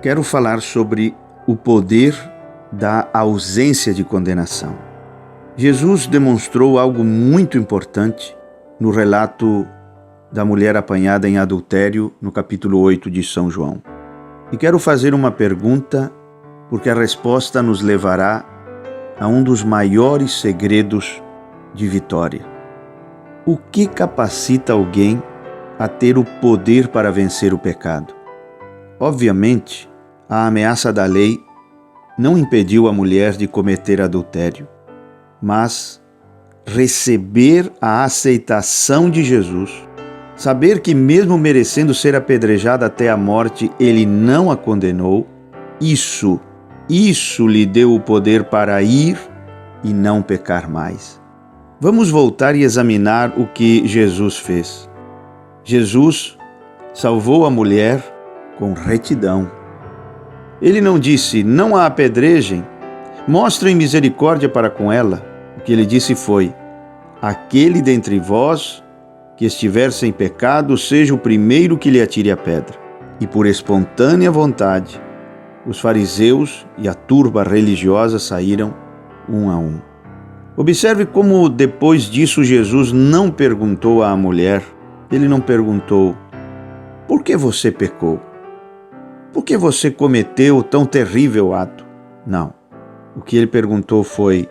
Quero falar sobre o poder da ausência de condenação. Jesus demonstrou algo muito importante no relato da mulher apanhada em adultério, no capítulo 8 de São João. E quero fazer uma pergunta, porque a resposta nos levará a um dos maiores segredos de vitória. O que capacita alguém a ter o poder para vencer o pecado? Obviamente, a ameaça da lei não impediu a mulher de cometer adultério, mas receber a aceitação de Jesus, saber que mesmo merecendo ser apedrejada até a morte, ele não a condenou, isso lhe deu o poder para ir e não pecar mais. Vamos voltar e examinar o que Jesus fez. Jesus salvou a mulher com retidão. Ele não disse, não a apedrejem, mostrem misericórdia para com ela. O que ele disse foi, aquele dentre vós que estiver sem pecado, seja o primeiro que lhe atire a pedra. E por espontânea vontade, os fariseus e a turba religiosa saíram um a um. Observe como depois disso Jesus não perguntou à mulher, ele não perguntou, por que você pecou? Por que você cometeu tão terrível ato? Não. O que ele perguntou foi,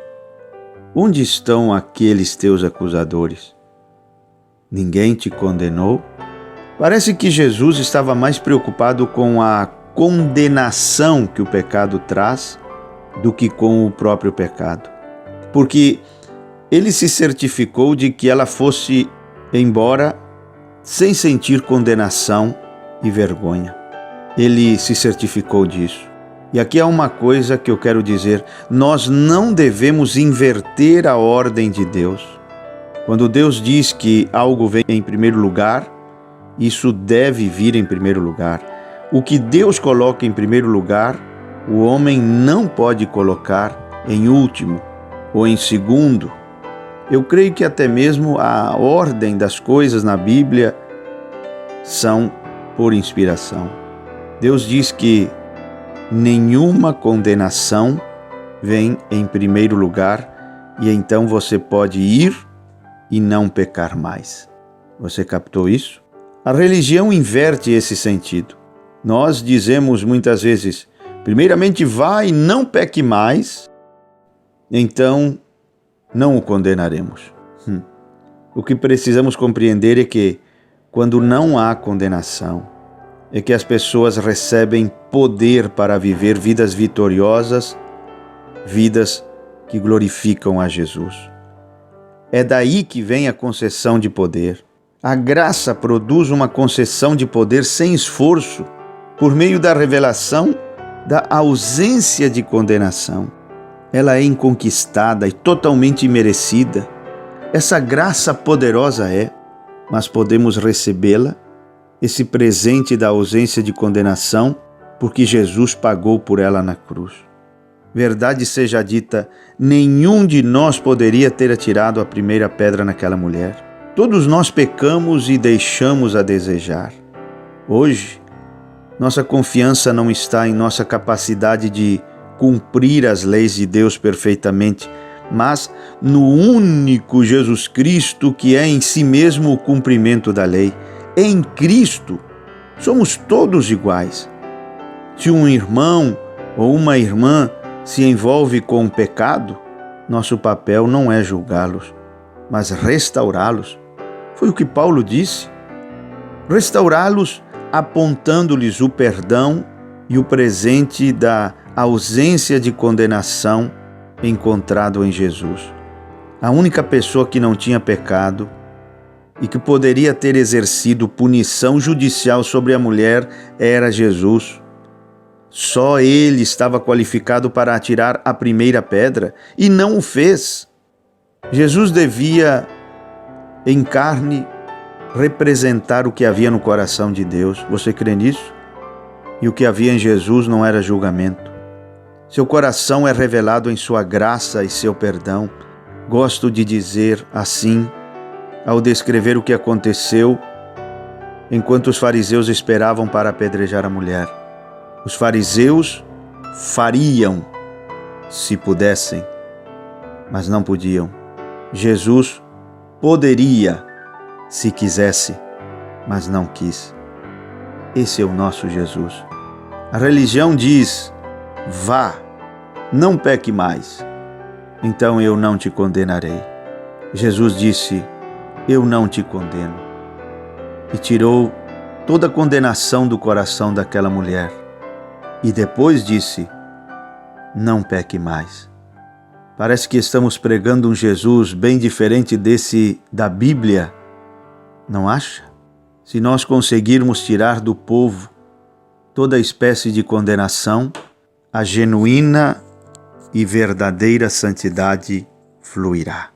onde estão aqueles teus acusadores? Ninguém te condenou? Parece que Jesus estava mais preocupado com a condenação que o pecado traz do que com o próprio pecado. Porque ele se certificou de que ela fosse embora sem sentir condenação e vergonha. Ele se certificou disso. E aqui há uma coisa que eu quero dizer, nós não devemos inverter a ordem de Deus. Quando Deus diz que algo vem em primeiro lugar, isso deve vir em primeiro lugar. O que Deus coloca em primeiro lugar, o homem não pode colocar em último ou em segundo. Eu creio que até mesmo a ordem das coisas na Bíblia são por inspiração. Deus diz que nenhuma condenação vem em primeiro lugar e então você pode ir e não pecar mais. Você captou isso? A religião inverte esse sentido. Nós dizemos muitas vezes, primeiramente vá e não peque mais, então não o condenaremos. O que precisamos compreender é que quando não há condenação, é que as pessoas recebem poder para viver vidas vitoriosas, vidas que glorificam a Jesus. É daí que vem a concessão de poder. A graça produz uma concessão de poder sem esforço, por meio da revelação da ausência de condenação. Ela é inconquistada e totalmente imerecida. Essa graça poderosa mas podemos recebê-la, esse presente da ausência de condenação, porque Jesus pagou por ela na cruz. Verdade seja dita, nenhum de nós poderia ter atirado a primeira pedra naquela mulher. Todos nós pecamos e deixamos a desejar. Hoje, nossa confiança não está em nossa capacidade de cumprir as leis de Deus perfeitamente, mas no único Jesus Cristo que é em si mesmo o cumprimento da lei. Em Cristo, somos todos iguais. Se um irmão ou uma irmã se envolve com um pecado, nosso papel não é julgá-los, mas restaurá-los. Foi o que Paulo disse. Restaurá-los apontando-lhes o perdão e o presente da ausência de condenação encontrado em Jesus. A única pessoa que não tinha pecado e que poderia ter exercido punição judicial sobre a mulher era Jesus. Só ele estava qualificado para atirar a primeira pedra e não o fez. Jesus devia, em carne, representar o que havia no coração de Deus. Você crê nisso? E o que havia em Jesus não era julgamento. Seu coração é revelado em sua graça e seu perdão. Gosto de dizer assim, ao descrever o que aconteceu enquanto os fariseus esperavam para apedrejar a mulher. Os fariseus fariam se pudessem, mas não podiam. Jesus poderia se quisesse, mas não quis. Esse é o nosso Jesus. A religião diz: vá, não peque mais, então eu não te condenarei. Jesus disse: eu não te condeno. E tirou toda a condenação do coração daquela mulher. E depois disse: não peque mais. Parece que estamos pregando um Jesus bem diferente desse da Bíblia, não acha? Se nós conseguirmos tirar do povo toda espécie de condenação, a genuína e verdadeira santidade fluirá.